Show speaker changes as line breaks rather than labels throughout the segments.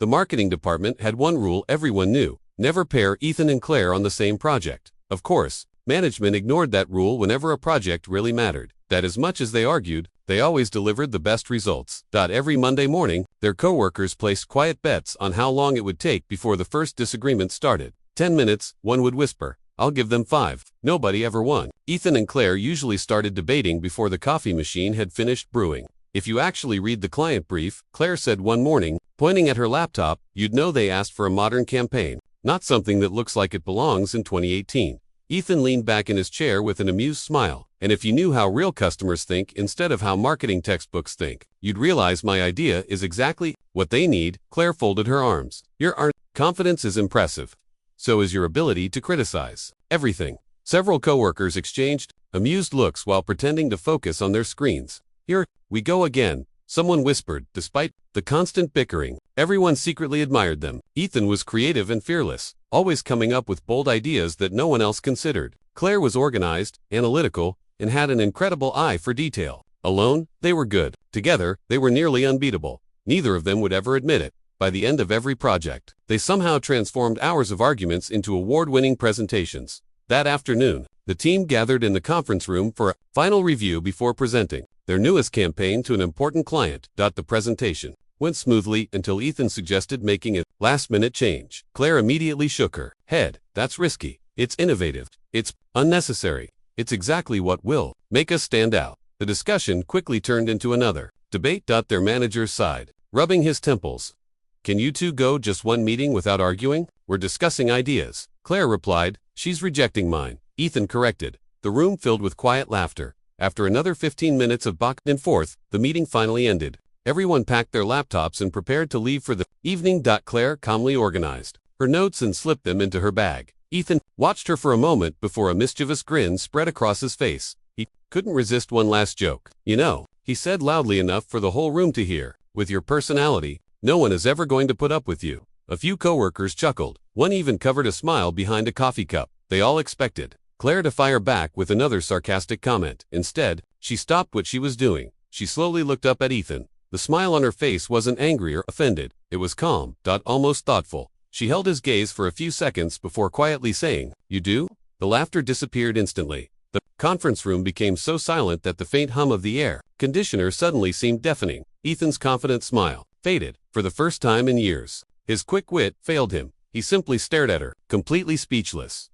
The marketing department had one rule everyone knew: never pair Ethan and Claire on the same project. Of course, management ignored that rule whenever a project really mattered. That as much as they argued, they always delivered the best results. Every Monday morning, their co-workers placed quiet bets on how long it would take before the first disagreement started. 10 minutes, one would whisper. I'll give them 5. Nobody ever won. Ethan and Claire usually started debating before the coffee machine had finished brewing. If you actually read the client brief, Claire said one morning, pointing at her laptop, you'd know they asked for a modern campaign, not something that looks like it belongs in 2018. Ethan leaned back in his chair with an amused smile. And if you knew how real customers think instead of how marketing textbooks think, you'd realize my idea is exactly what they need. Claire folded her arms. Your confidence is impressive. So is your ability to criticize everything. Several coworkers exchanged amused looks while pretending to focus on their screens. Here we go again, someone whispered. Despite the constant bickering, everyone secretly admired them. Ethan was creative and fearless, always coming up with bold ideas that no one else considered. Claire was organized, analytical, and had an incredible eye for detail. Alone, they were good. Together, they were nearly unbeatable. Neither of them would ever admit it. By the end of every project, they somehow transformed hours of arguments into award-winning presentations. That afternoon, the team gathered in the conference room for a final review before presenting their newest campaign to an important client. The presentation went smoothly until Ethan suggested making a last-minute change. Claire immediately shook her head. That's risky. It's innovative. It's unnecessary. It's exactly what will make us stand out. The discussion quickly turned into another debate. Their manager sighed, rubbing his temples. Can you two go just one meeting without arguing? We're discussing ideas. Claire replied, she's rejecting mine. Ethan corrected. The room filled with quiet laughter. After another 15 minutes of back and forth, the meeting finally ended. Everyone packed their laptops and prepared to leave for the evening. Claire calmly organized her notes and slipped them into her bag. Ethan watched her for a moment before a mischievous grin spread across his face. He couldn't resist one last joke. You know, he said loudly enough for the whole room to hear, with your personality, no one is ever going to put up with you. A few coworkers chuckled. One even covered a smile behind a coffee cup. They all expected Claire to fire back with another sarcastic comment. Instead, she stopped what she was doing. She slowly looked up at Ethan. The smile on her face wasn't angry or offended. It was calm, almost thoughtful. She held his gaze for a few seconds before quietly saying, "You do?" The laughter disappeared instantly. The conference room became so silent that the faint hum of the air conditioner suddenly seemed deafening. Ethan's confident smile faded for the first time in years. His quick wit failed him. He simply stared at her, completely speechless.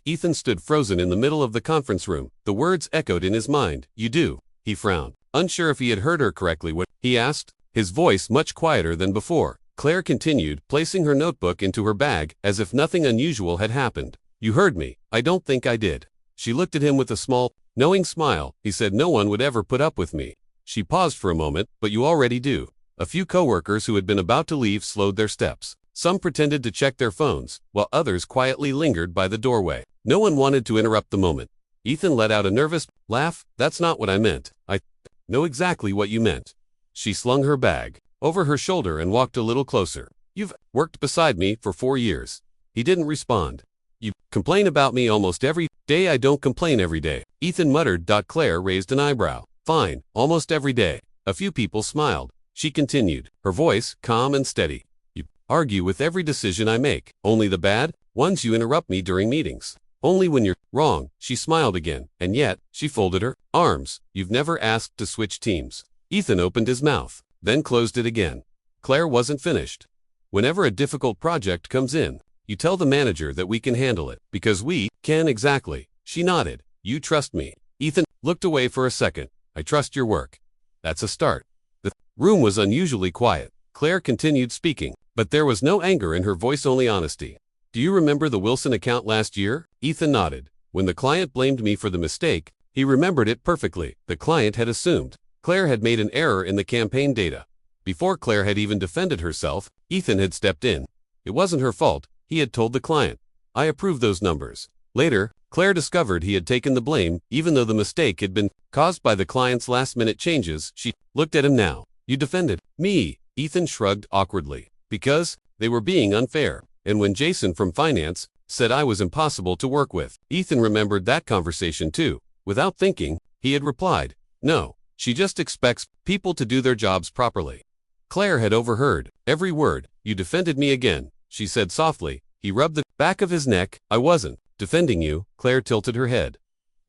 Ethan stood frozen in the middle of the conference room. The words echoed in his mind. You do. He frowned, unsure if he had heard her correctly. What he asked, his voice much quieter than before. Claire continued, placing her notebook into her bag as if nothing unusual had happened. You heard me. I don't think I did. She looked at him with a small, knowing smile. He said no one would ever put up with me. She paused for a moment. But you already do. A few coworkers who had been about to leave slowed their steps. Some pretended to check their phones, while others quietly lingered by the doorway. No one wanted to interrupt the moment. Ethan let out a nervous laugh. That's not what I meant. I know exactly what you meant. She slung her bag over her shoulder and walked a little closer. You've worked beside me for 4 years. He didn't respond. You complain about me almost every day. I don't complain every day. Ethan muttered. Claire raised an eyebrow. Fine, almost every day. A few people smiled. She continued, her voice calm and steady. You argue with every decision I make. Only the bad ones. You interrupt me during meetings. Only when you're wrong. She smiled again, and yet, she folded her arms. You've never asked to switch teams. Ethan opened his mouth, then closed it again. Claire wasn't finished. Whenever a difficult project comes in, you tell the manager that we can handle it. Because we can. Exactly. She nodded. You trust me. Ethan looked away for a second. I trust your work. That's a start. The room was unusually quiet. Claire continued speaking, but there was no anger in her voice, only honesty. Do you remember the Wilson account last year? Ethan nodded. When the client blamed me for the mistake, he remembered it perfectly. The client had assumed Claire had made an error in the campaign data. Before Claire had even defended herself, Ethan had stepped in. It wasn't her fault, he had told the client. I approved those numbers. Later, Claire discovered he had taken the blame, even though the mistake had been caused by the client's last-minute changes. She looked at him now. You defended me. Ethan shrugged awkwardly. Because they were being unfair. And when Jason from finance said I was impossible to work with, Ethan remembered that conversation too. Without thinking, he had replied, no, she just expects people to do their jobs properly. Claire had overheard every word. "You defended me again," she said softly. He rubbed the back of his neck. "I wasn't defending you." Claire tilted her head.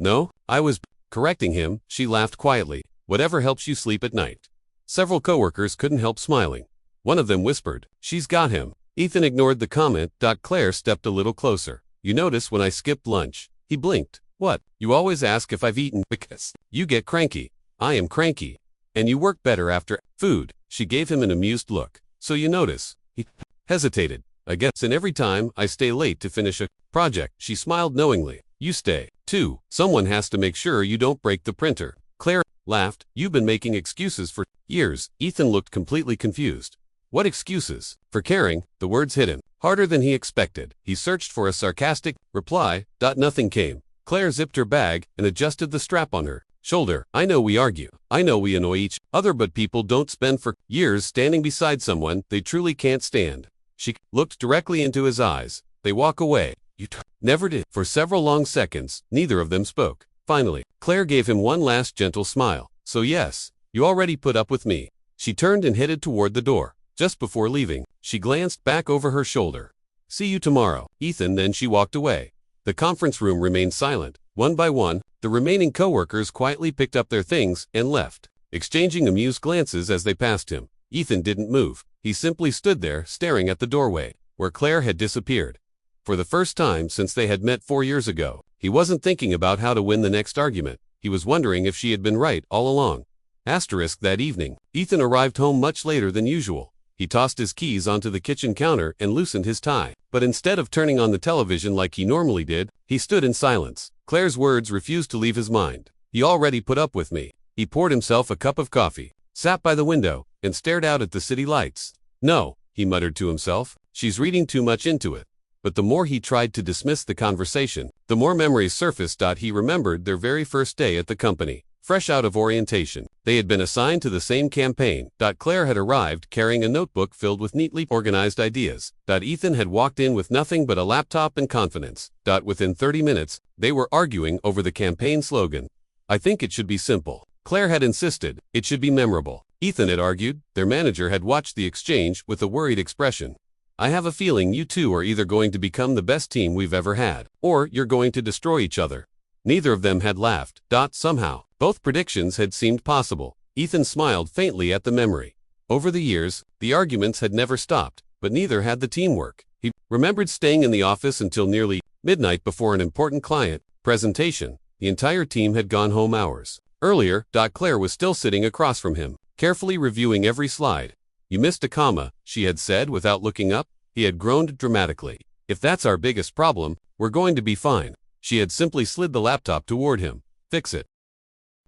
"No, I was correcting him." She laughed quietly. "Whatever helps you sleep at night." Several coworkers couldn't help smiling. One of them whispered, "She's got him." Ethan ignored the comment. Claire stepped a little closer. "You notice when I skipped lunch?" He blinked. "What? You always ask if I've eaten because you get cranky." "I am cranky. And you work better after food." She gave him an amused look. "So you notice?" He hesitated. "I guess, and every time I stay late to finish a project." She smiled knowingly. "You stay, too. Someone has to make sure you don't break the printer." Claire laughed. "You've been making excuses for years." Ethan looked completely confused. "What excuses?" For caring, the words hit him harder than he expected. He searched for a sarcastic reply. Nothing came. Claire zipped her bag and adjusted the strap on her shoulder. "I know we argue. I know we annoy each other, but people don't spend for years standing beside someone they truly can't stand." She looked directly into his eyes. "They walk away. You never did." For several long seconds, neither of them spoke. Finally, Claire gave him one last gentle smile. "So yes, you already put up with me." She turned and headed toward the door. Just before leaving, she glanced back over her shoulder. "See you tomorrow, Ethan." Then she walked away. The conference room remained silent. One by one, the remaining coworkers quietly picked up their things and left, exchanging amused glances as they passed him. Ethan didn't move. He simply stood there, staring at the doorway, where Claire had disappeared. For the first time since they had met 4 years ago, he wasn't thinking about how to win the next argument. He was wondering if she had been right all along. That evening, Ethan arrived home much later than usual. He tossed his keys onto the kitchen counter and loosened his tie. But instead of turning on the television like he normally did, he stood in silence. Claire's words refused to leave his mind. "You already put up with me." He poured himself a cup of coffee, sat by the window, and stared out at the city lights. "No," he muttered to himself, "she's reading too much into it." But the more he tried to dismiss the conversation, the more memories surfaced. He remembered their very first day at the company. Fresh out of orientation, they had been assigned to the same campaign. Claire had arrived carrying a notebook filled with neatly organized ideas. Ethan had walked in with nothing but a laptop and confidence. Within 30 minutes, they were arguing over the campaign slogan. "I think it should be simple." Claire had insisted. "It should be memorable." Ethan had argued. Their manager had watched the exchange with a worried expression. "I have a feeling you two are either going to become the best team we've ever had, or you're going to destroy each other." Neither of them had laughed. Somehow, both predictions had seemed possible. Ethan smiled faintly at the memory. Over the years, the arguments had never stopped, but neither had the teamwork. He remembered staying in the office until nearly midnight before an important client presentation. The entire team had gone home hours earlier. Claire was still sitting across from him, carefully reviewing every slide. "You missed a comma," she had said without looking up. He had groaned dramatically. "If that's our biggest problem, we're going to be fine." She had simply slid the laptop toward him. "Fix it."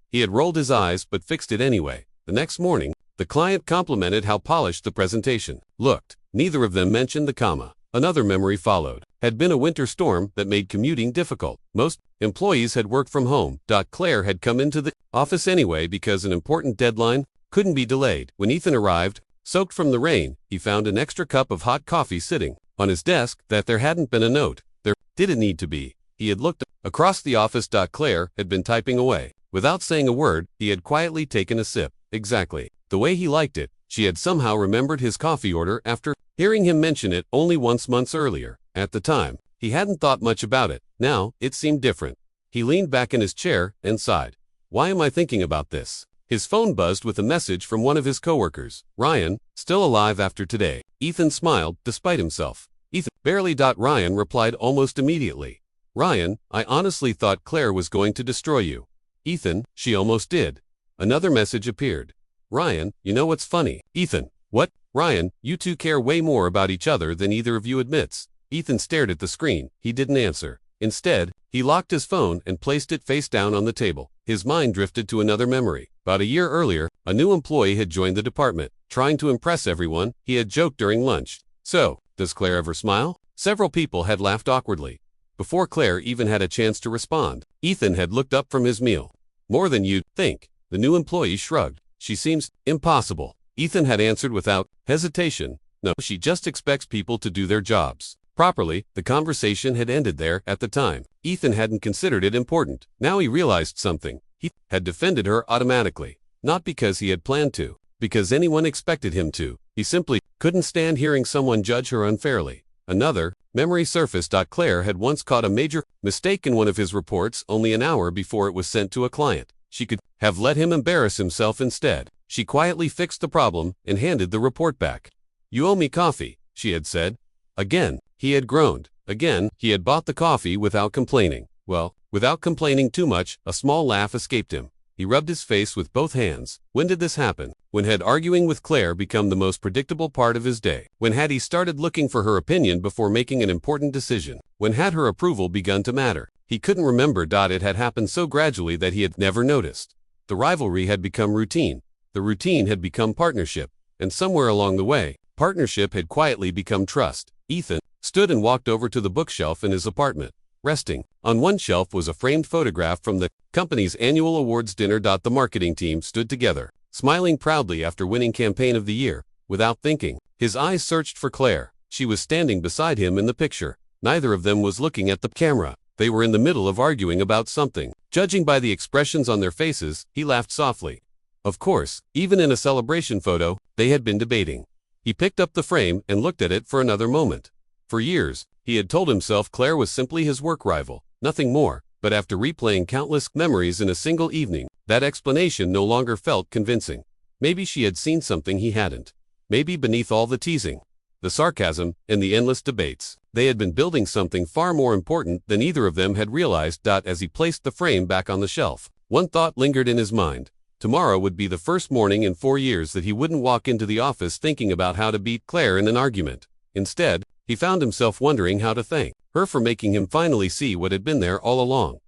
He had rolled his eyes but fixed it anyway. The next morning, the client complimented how polished the presentation looked. Neither of them mentioned the comma. Another memory followed. Had been a winter storm that made commuting difficult. Most employees had worked from home. Claire had come into the office anyway because an important deadline couldn't be delayed. When Ethan arrived, soaked from the rain, he found an extra cup of hot coffee sitting on his desk. There hadn't been a note. There didn't need to be. He had looked across the office. Claire had been typing away. Without saying a word, he had quietly taken a sip. Exactly the way he liked it. She had somehow remembered his coffee order after hearing him mention it only once months earlier. At the time, he hadn't thought much about it. Now, it seemed different. He leaned back in his chair and sighed. "Why am I thinking about this?" His phone buzzed with a message from one of his coworkers. "Ryan, still alive after today." Ethan smiled, despite himself. "Ethan, barely." Ryan replied almost immediately. "Ryan, I honestly thought Claire was going to destroy you." "Ethan, she almost did." Another message appeared. "Ryan, you know what's funny?" Ethan, "What?" "Ryan, you two care way more about each other than either of you admits." Ethan stared at the screen. He didn't answer. Instead, he locked his phone and placed it face down on the table. His mind drifted to another memory. About a year earlier, a new employee had joined the department. Trying to impress everyone, he had joked during lunch. "So, does Claire ever smile?" Several people had laughed awkwardly. Before Claire even had a chance to respond, Ethan had looked up from his meal. "More than you'd think." The new employee shrugged. "She seems impossible." Ethan had answered without hesitation. "No, she just expects people to do their jobs properly." The conversation had ended there. At the time, Ethan hadn't considered it important. Now he realized something. He had defended her automatically, not because he had planned to, because anyone expected him to. He simply couldn't stand hearing someone judge her unfairly. Another memory surfaced. Claire had once caught a major mistake in one of his reports only an hour before it was sent to a client. She could have let him embarrass himself instead. She quietly fixed the problem and handed the report back. "You owe me coffee," she had said. Again, he had groaned. Again, he had bought the coffee without complaining. Well, without complaining too much, a small laugh escaped him. He rubbed his face with both hands. When did this happen? When had arguing with Claire become the most predictable part of his day? When had he started looking for her opinion before making an important decision? When had her approval begun to matter? He couldn't remember. It had happened so gradually that he had never noticed. The rivalry had become routine. The routine had become partnership. And somewhere along the way, partnership had quietly become trust. Ethan stood and walked over to the bookshelf in his apartment. Resting on one shelf was a framed photograph from the company's annual awards dinner. The marketing team stood together, smiling proudly after winning Campaign of the Year. Without thinking, his eyes searched for Claire. She was standing beside him in the picture. Neither of them was looking at the camera. They were in the middle of arguing about something. Judging by the expressions on their faces, he laughed softly. Of course, even in a celebration photo, they had been debating. He picked up the frame and looked at it for another moment. For years, he had told himself Claire was simply his work rival, nothing more, but after replaying countless memories in a single evening, that explanation no longer felt convincing. Maybe she had seen something he hadn't. Maybe beneath all the teasing, the sarcasm, and the endless debates, they had been building something far more important than either of them had realized. As he placed the frame back on the shelf, one thought lingered in his mind. Tomorrow would be the first morning in 4 years that he wouldn't walk into the office thinking about how to beat Claire in an argument. Instead, he found himself wondering how to thank her for making him finally see what had been there all along.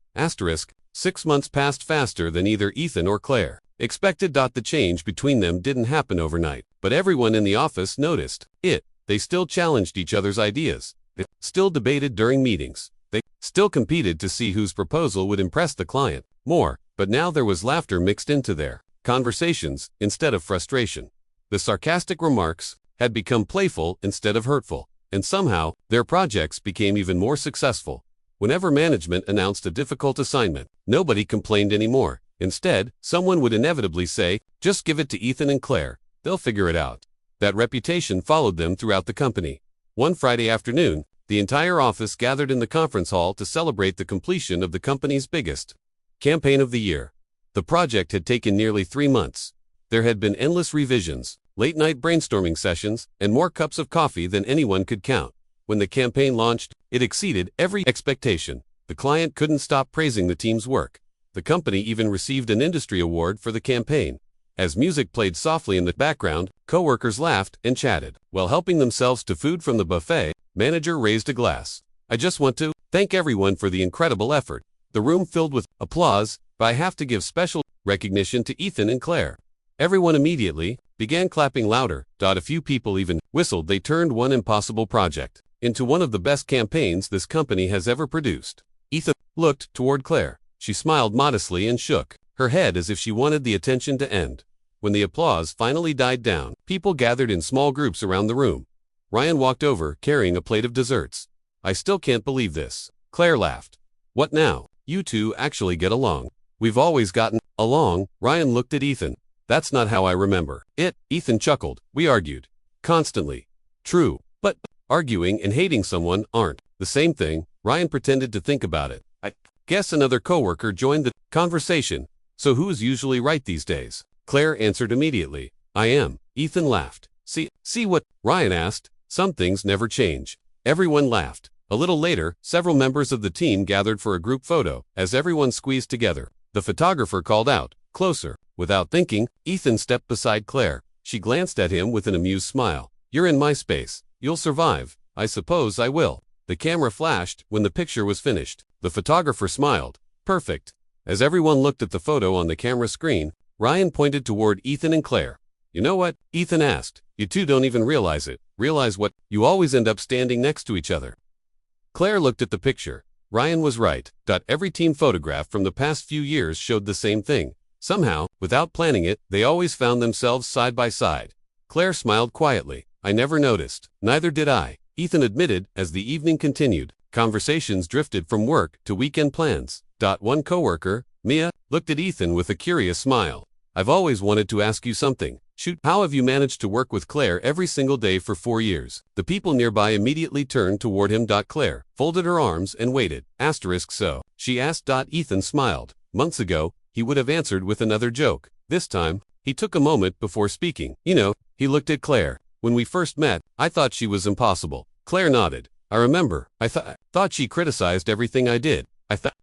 6 months passed faster than either Ethan or Claire expected. The change between them didn't happen overnight, but everyone in the office noticed it. They still challenged each other's ideas. They still debated during meetings. They still competed to see whose proposal would impress the client more, but now there was laughter mixed into their conversations instead of frustration. The sarcastic remarks had become playful instead of hurtful. And somehow, their projects became even more successful. Whenever management announced a difficult assignment, nobody complained anymore. Instead, someone would inevitably say, "Just give it to Ethan and Claire. They'll figure it out." That reputation followed them throughout the company. One Friday afternoon, the entire office gathered in the conference hall to celebrate the completion of the company's biggest campaign of the year. The project had taken nearly 3 months. There had been endless revisions, late-night brainstorming sessions, and more cups of coffee than anyone could count. When the campaign launched, it exceeded every expectation. The client couldn't stop praising the team's work. The company even received an industry award for the campaign. As music played softly in the background, coworkers laughed and chatted. While helping themselves to food from the buffet, manager raised a glass. "I just want to thank everyone for the incredible effort." The room filled with applause, but I have to give special recognition to Ethan and Claire. Everyone immediately began clapping louder. A few people even whistled. They turned one impossible project into one of the best campaigns this company has ever produced. Ethan looked toward Claire. She smiled modestly and shook her head as if she wanted the attention to end. When the applause finally died down, people gathered in small groups around the room. Ryan walked over, carrying a plate of desserts. "I still can't believe this." Claire laughed. "What now? You two actually get along." "We've always gotten along." Ryan looked at Ethan. "That's not how I remember it." Ethan chuckled. "We argued constantly." "True, but arguing and hating someone aren't the same thing." Ryan pretended to think about it. "I guess." Another coworker joined the conversation. "So who's usually right these days?" Claire answered immediately. "I am." Ethan laughed. See what?" Ryan asked. "Some things never change." Everyone laughed. A little later, several members of the team gathered for a group photo. As everyone squeezed together, the photographer called out, "Closer." Without thinking, Ethan stepped beside Claire. She glanced at him with an amused smile. "You're in my space. You'll survive." "I suppose I will." The camera flashed when the picture was finished. The photographer smiled. "Perfect." As everyone looked at the photo on the camera screen, Ryan pointed toward Ethan and Claire. "You know what?" Ethan asked. "You two don't even realize it." "Realize what?" "You always end up standing next to each other." Claire looked at the picture. Ryan was right. Every team photograph from the past few years showed the same thing. Somehow, without planning it, they always found themselves side by side. Claire smiled quietly. "I never noticed." "Neither did I," Ethan admitted. As the evening continued, conversations drifted from work to weekend plans. One coworker, Mia, looked at Ethan with a curious smile. "I've always wanted to ask you something." Shoot, how have you managed to work with Claire every single day for 4 years? The people nearby immediately turned toward him. Claire folded her arms and waited. So, she asked. Ethan smiled. Months ago, he would have answered with another joke. This time, he took a moment before speaking. You know, he looked at Claire. When we first met, I thought she was impossible. Claire nodded. I remember. I thought she criticized everything I did.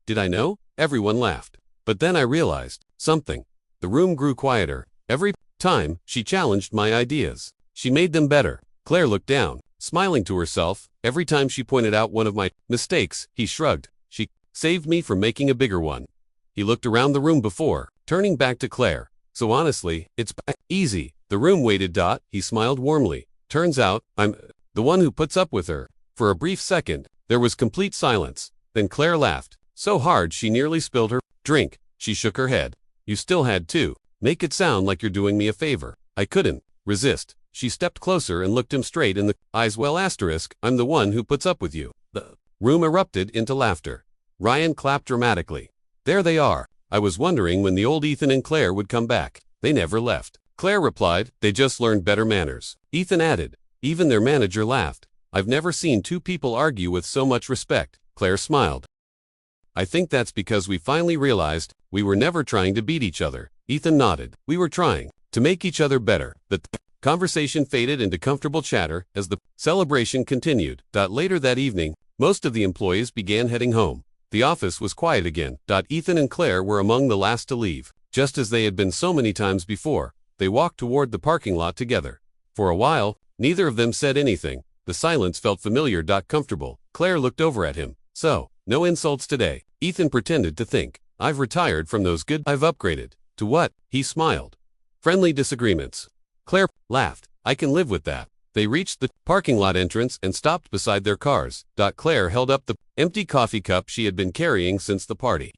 Did I know? Everyone laughed. But then I realized something. The room grew quieter. Every time she challenged my ideas, she made them better. Claire looked down, smiling to herself. Every time she pointed out one of my mistakes, he shrugged. She saved me from making a bigger one. He looked around the room before turning back to Claire. So honestly, it's easy. The room waited. He smiled warmly. Turns out, I'm the one who puts up with her. For a brief second, there was complete silence. Then Claire laughed, so hard she nearly spilled her drink. She shook her head. You still had to make it sound like you're doing me a favor. I couldn't resist. She stepped closer and looked him straight in the eyes. Well, I'm the one who puts up with you. The room erupted into laughter. Ryan clapped dramatically. There they are. I was wondering when the old Ethan and Claire would come back. They never left. Claire replied, they just learned better manners. Ethan added, even their manager laughed. I've never seen two people argue with so much respect. Claire smiled. I think that's because we finally realized we were never trying to beat each other. Ethan nodded. We were trying to make each other better. The conversation faded into comfortable chatter as the celebration continued. Later that evening, most of the employees began heading home. The office was quiet again. Ethan and Claire were among the last to leave. Just as they had been so many times before, they walked toward the parking lot together. For a while, neither of them said anything. The silence felt familiar. Comfortable. Claire looked over at him. So, no insults today. Ethan pretended to think. I've retired from those good. I've upgraded. To what? He smiled. Friendly disagreements. Claire laughed. I can live with that. They reached the parking lot entrance and stopped beside their cars. Claire held up the empty coffee cup she had been carrying since the party.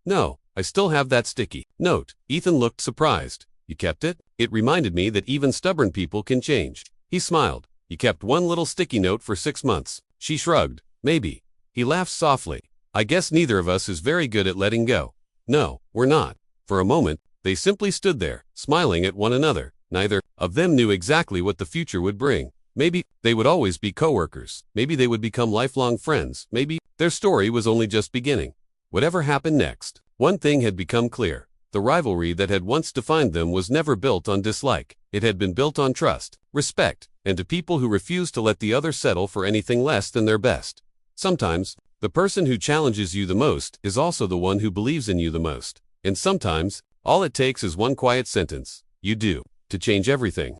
No, I still have that sticky note. Ethan looked surprised. You kept it? It reminded me that even stubborn people can change. He smiled. You kept one little sticky note for 6 months. She shrugged. Maybe. He laughed softly. I guess neither of us is very good at letting go. No, we're not. For a moment, they simply stood there, smiling at one another. Neither of them knew exactly what the future would bring. Maybe they would always be coworkers. Maybe they would become lifelong friends. Maybe their story was only just beginning. Whatever happened next, one thing had become clear. The rivalry that had once defined them was never built on dislike. It had been built on trust, respect, and to people who refused to let the other settle for anything less than their best. Sometimes, the person who challenges you the most is also the one who believes in you the most. And sometimes, all it takes is one quiet sentence, you do, to change everything.